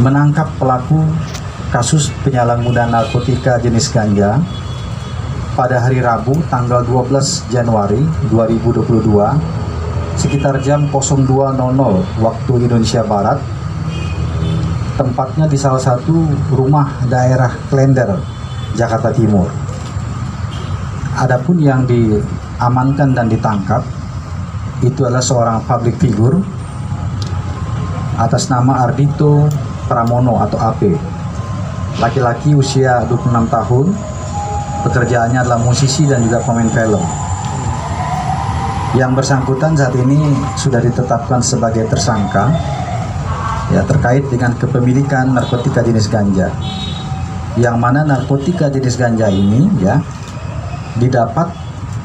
menangkap pelaku kasus penyalahgunaan narkotika jenis ganja pada hari Rabu tanggal 12 Januari 2022 sekitar jam 02.00 waktu Indonesia Barat, tempatnya di salah satu rumah daerah Klender, Jakarta Timur. Adapun yang diamankan dan ditangkap itu adalah seorang public figure atas nama Ardhito Pramono atau AP, laki-laki usia 26 tahun, pekerjaannya adalah musisi dan juga pemain film. Yang bersangkutan saat ini sudah ditetapkan sebagai tersangka ya, terkait dengan kepemilikan narkotika jenis ganja, yang mana narkotika jenis ganja ini ya didapat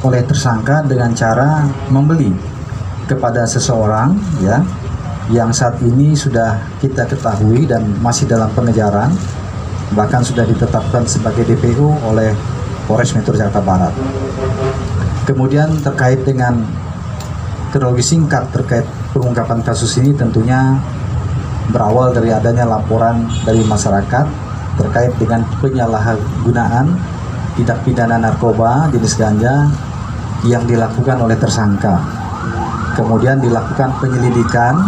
oleh tersangka dengan cara membeli kepada seseorang ya, yang saat ini sudah kita ketahui dan masih dalam pengejaran, bahkan sudah ditetapkan sebagai DPO oleh Polres Metro Jakarta Barat. Kemudian terkait dengan kronologi singkat terkait pengungkapan kasus ini tentunya berawal dari adanya laporan dari masyarakat terkait dengan penyalahgunaan tindak pidana narkoba jenis ganja yang dilakukan oleh tersangka. Kemudian dilakukan penyelidikan.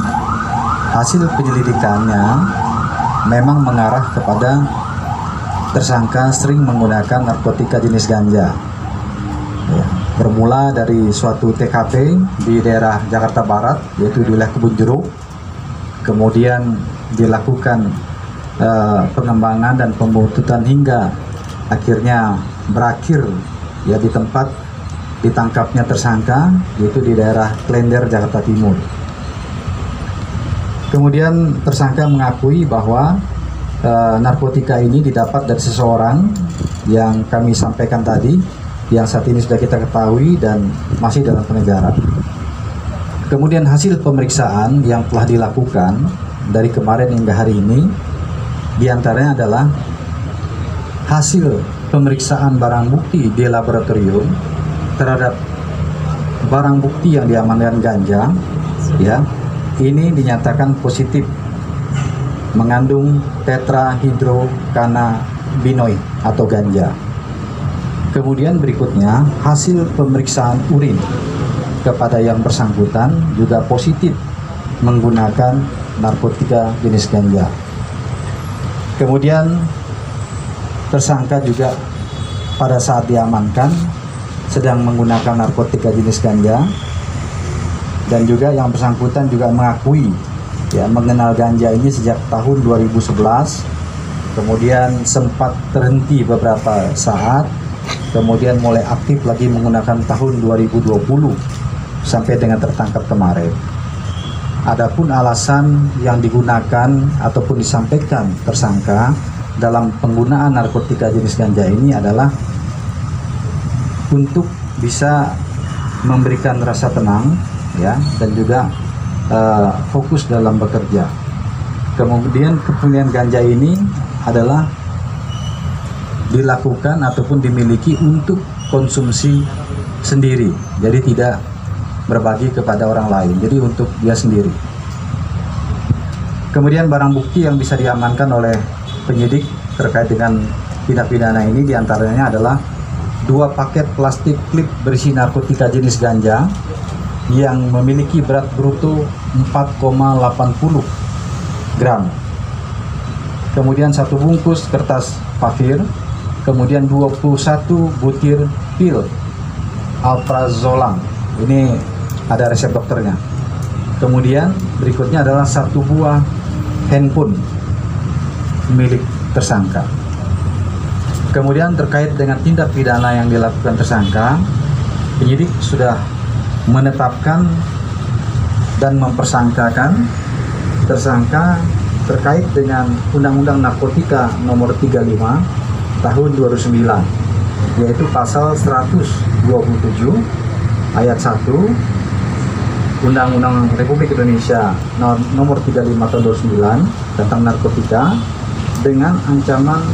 Hasil penyelidikannya memang mengarah kepada tersangka sering menggunakan narkotika jenis ganja ya, bermula dari suatu TKP di daerah Jakarta Barat, yaitu di wilayah Kebun Jeruk. Kemudian dilakukan pengembangan dan pembuntutan hingga akhirnya berakhir ya di tempat ditangkapnya tersangka, yaitu di daerah Klender, Jakarta Timur. Kemudian tersangka mengakui bahwa narkotika ini didapat dari seseorang yang kami sampaikan tadi, yang saat ini sudah kita ketahui dan masih dalam pengejaran. Kemudian hasil pemeriksaan yang telah dilakukan dari kemarin hingga hari ini, diantaranya adalah hasil pemeriksaan barang bukti di laboratorium terhadap barang bukti yang diamankan ganja ya, ini dinyatakan positif mengandung tetrahidrocannabinoid atau ganja. Kemudian berikutnya hasil pemeriksaan urin kepada yang bersangkutan juga positif menggunakan narkotika jenis ganja. Kemudian tersangka juga pada saat diamankan sedang menggunakan narkotika jenis ganja, dan juga yang bersangkutan juga mengakui ya mengenal ganja ini sejak tahun 2011, kemudian sempat terhenti beberapa saat, kemudian mulai aktif lagi menggunakan tahun 2020 sampai dengan tertangkap kemarin. Adapun alasan yang digunakan ataupun disampaikan tersangka dalam penggunaan narkotika jenis ganja ini adalah untuk bisa memberikan rasa tenang ya, dan juga fokus dalam bekerja. Kemudian kepemilikan ganja ini adalah dilakukan ataupun dimiliki untuk konsumsi sendiri, jadi tidak berbagi kepada orang lain, jadi untuk dia sendiri. Kemudian barang bukti yang bisa diamankan oleh penyidik terkait dengan tindak pidana ini diantaranya adalah 2 paket plastik klip berisi narkotika jenis ganja yang memiliki berat bruto 4,80 gram. Kemudian 1 bungkus kertas pafir, kemudian 21 butir pil alprazolam. Ini ada resep dokternya. Kemudian berikutnya adalah 1 buah handphone milik tersangka. Kemudian terkait dengan tindak pidana yang dilakukan tersangka, penyidik sudah menetapkan dan mempersangkakan tersangka terkait dengan Undang-Undang Narkotika Nomor 35 Tahun 2009, yaitu pasal 127 ayat 1 Undang-Undang Republik Indonesia Nomor 35 Tahun 2009 tentang narkotika, dengan ancaman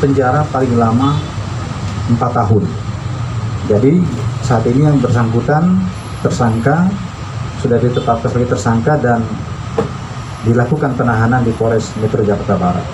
penjara paling lama 4 tahun. Jadi saat ini yang bersangkutan tersangka sudah ditetapkan sebagai tersangka dan dilakukan penahanan di Polres Metro Jakarta Barat.